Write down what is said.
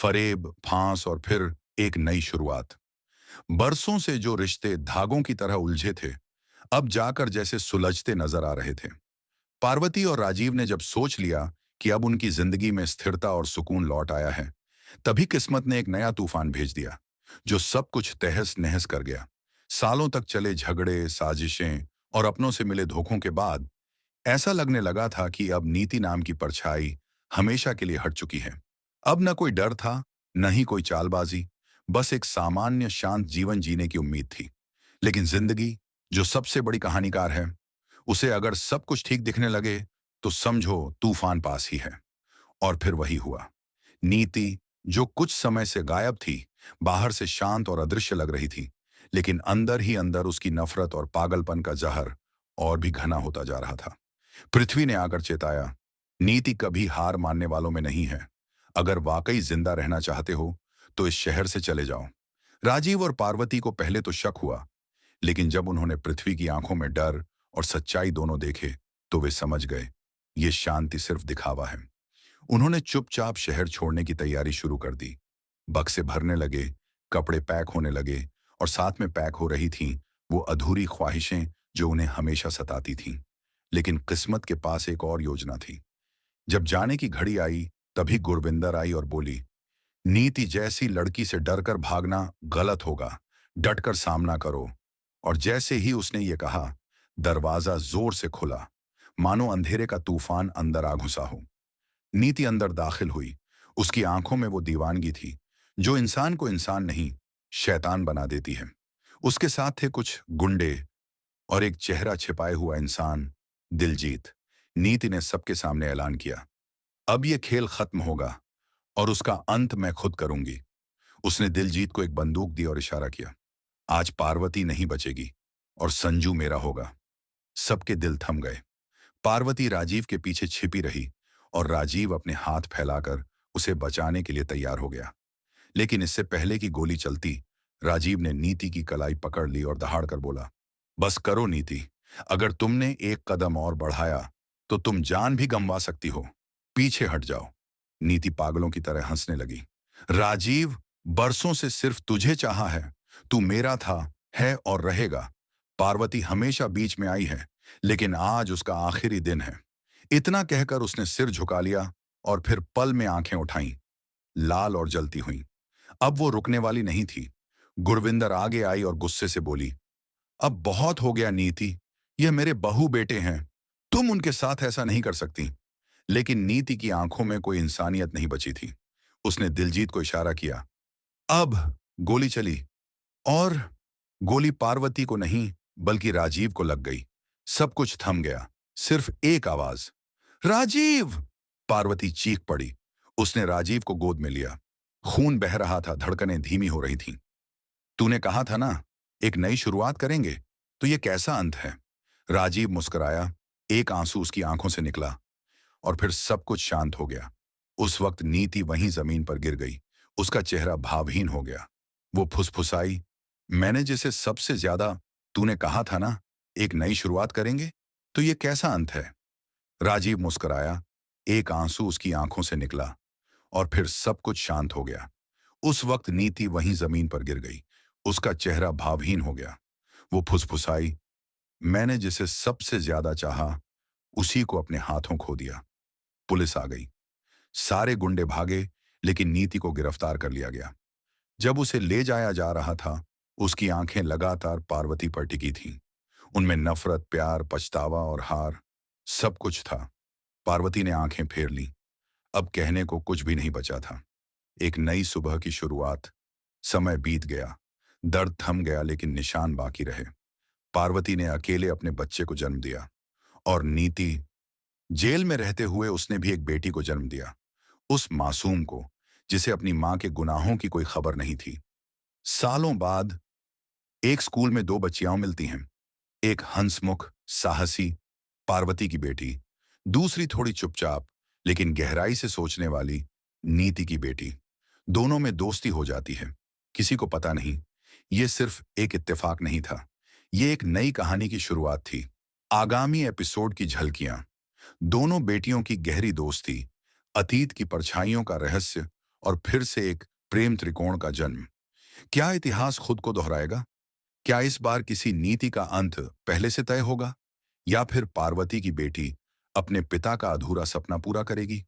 फरेब, फांस और फिर एक नई शुरुआत। बरसों से जो रिश्ते धागों की तरह उलझे थे, अब जाकर जैसे सुलझते नजर आ रहे थे। पार्वती और राजीव ने जब सोच लिया कि अब उनकी जिंदगी में स्थिरता और सुकून लौट आया है, तभी किस्मत ने एक नया तूफान भेज दिया, जो सब कुछ तहस नहस कर गया। सालों तक चले झगड़े, साजिशें और अपनों से मिले धोखों के बाद ऐसा लगने लगा था कि अब नीति नाम की परछाई हमेशा के लिए हट चुकी है। अब न कोई डर था, न ही कोई चालबाजी, बस एक सामान्य शांत जीवन जीने की उम्मीद थी। लेकिन जिंदगी, जो सबसे बड़ी कहानीकार है, उसे अगर सब कुछ ठीक दिखने लगे तो समझो तूफान पास ही है। और फिर वही हुआ। नीति, जो कुछ समय से गायब थी, बाहर से शांत और अदृश्य लग रही थी, लेकिन अंदर ही अंदर उसकी नफरत और पागलपन का जहर और भी घना होता जा रहा था। पृथ्वी ने आकर चेताया, नीति कभी हार मानने वालों में नहीं है। अगर वाकई जिंदा रहना चाहते हो तो इस शहर से चले जाओ। राजीव और पार्वती को पहले तो शक हुआ, लेकिन जब उन्होंने पृथ्वी की आंखों में डर और सच्चाई दोनों देखे, तो वे समझ गए, ये शांति सिर्फ दिखावा है। उन्होंने चुपचाप शहर छोड़ने की तैयारी शुरू कर दी। बक्से भरने लगे, कपड़े पैक होने लगे, और साथ में पैक हो रही थीं वो अधूरी ख्वाहिशें जो उन्हें हमेशा सताती थीं। लेकिन किस्मत के पास एक और योजना थी। जब जाने की घड़ी आई, तभी गुरविंदर आई और बोली, नीति जैसी लड़की से डरकर भागना गलत होगा, डटकर सामना करो। और जैसे ही उसने ये कहा, दरवाजा जोर से खुला, मानो अंधेरे का तूफान अंदर आ घुसा हो। नीति अंदर दाखिल हुई। उसकी आंखों में वो दीवानगी थी जो इंसान को इंसान नहीं, शैतान बना देती है। उसके साथ थे कुछ गुंडे और एक चेहरा छिपाए हुआ इंसान, दिलजीत। नीति ने सबके सामने ऐलान किया, अब ये खेल खत्म होगा और उसका अंत मैं खुद करूंगी। उसने दिलजीत को एक बंदूक दी और इशारा किया, आज पार्वती नहीं बचेगी और संजू मेरा होगा। सबके दिल थम गए। पार्वती राजीव के पीछे छिपी रही और राजीव अपने हाथ फैलाकर उसे बचाने के लिए तैयार हो गया। लेकिन इससे पहले कि गोली चलती, राजीव ने नीति की कलाई पकड़ ली और दहाड़कर बोला, बस करो नीति, अगर तुमने एक कदम और बढ़ाया तो तुम जान भी गंवा सकती हो। पीछे हट जाओ। नीति पागलों की तरह हंसने लगी। राजीव, बरसों से सिर्फ तुझे चाहा है। तू मेरा था, है और रहेगा। पार्वती हमेशा बीच में आई है, लेकिन आज उसका आखिरी दिन है। इतना कहकर उसने सिर झुका लिया और फिर पल में आंखें उठाईं, लाल और जलती हुईं। अब वो रुकने वाली नहीं थी। गुरविंदर आगे आई और गुस्से से बोली, अब बहुत हो गया नीति, यह मेरे बहू बेटे हैं, तुम उनके साथ ऐसा नहीं कर सकती। लेकिन नीति की आंखों में कोई इंसानियत नहीं बची थी। उसने दिलजीत को इशारा किया। अब गोली चली और गोली पार्वती को नहीं, बल्कि राजीव को लग गई। सब कुछ थम गया। सिर्फ एक आवाज, राजीव! पार्वती चीख पड़ी। उसने राजीव को गोद में लिया। खून बह रहा था, धड़कनें धीमी हो रही थीं। तूने कहा था ना, एक नई शुरुआत करेंगे, तो ये कैसा अंत है? राजीव मुस्कुराया। एक आंसू उसकी आंखों से निकला और फिर सब कुछ शांत हो गया। उस वक्त नीति वहीं जमीन पर गिर गई। उसका चेहरा भावहीन हो गया। वो फुसफुसाई, मैंने जिसे सबसे ज्यादा, तूने कहा था ना, एक नई शुरुआत करेंगे, तो ये कैसा अंत है? राजीव मुस्कुराया। एक आंसू उसकी आंखों से निकला और फिर सब कुछ शांत हो गया। उस वक्त नीति वहीं जमीन पर गिर गई। उसका चेहरा भावहीन हो गया। वो फुसफुसाई, मैंने जिसे सबसे ज्यादा चाहा, उसी को अपने हाथों खो दिया। पुलिस आ गई। सारे गुंडे भागे, लेकिन नीति को गिरफ्तार कर लिया गया। जब उसे ले जाया जा रहा था, उसकी आंखें लगातार पार्वती पर टिकी थीं। उनमें नफरत, प्यार, पछतावा और हार, सब कुछ था। पार्वती ने आंखें फेर लीं। अब कहने को कुछ भी नहीं बचा था। एक नई सुबह की शुरुआत। समय बीत गया, दर्द थम गया, लेकिन निशान बाकी रहे। पार्वती ने अकेले अपने बच्चे को जन्म दिया और नीति, जेल में रहते हुए उसने भी एक बेटी को जन्म दिया। उस मासूम को, जिसे अपनी मां के गुनाहों की कोई खबर नहीं थी। सालों बाद एक स्कूल में दो बच्चियां मिलती हैं। एक हंसमुख, साहसी, पार्वती की बेटी। दूसरी थोड़ी चुपचाप, लेकिन गहराई से सोचने वाली, नीति की बेटी। दोनों में दोस्ती हो जाती है। किसी को पता नहीं। ये सिर्फ एक इत्तेफाक नहीं था। ये एक नई कहानी की शुरुआत थी। आगामी एपिसोड की झलकियां। दोनों बेटियों की गहरी दोस्ती, अतीत की परछाइयों का रहस्य और फिर से एक प्रेम त्रिकोण का जन्म। क्या इतिहास खुद को दोहराएगा? क्या इस बार किसी नीति का अंत पहले से तय होगा, या फिर पार्वती की बेटी अपने पिता का अधूरा सपना पूरा करेगी?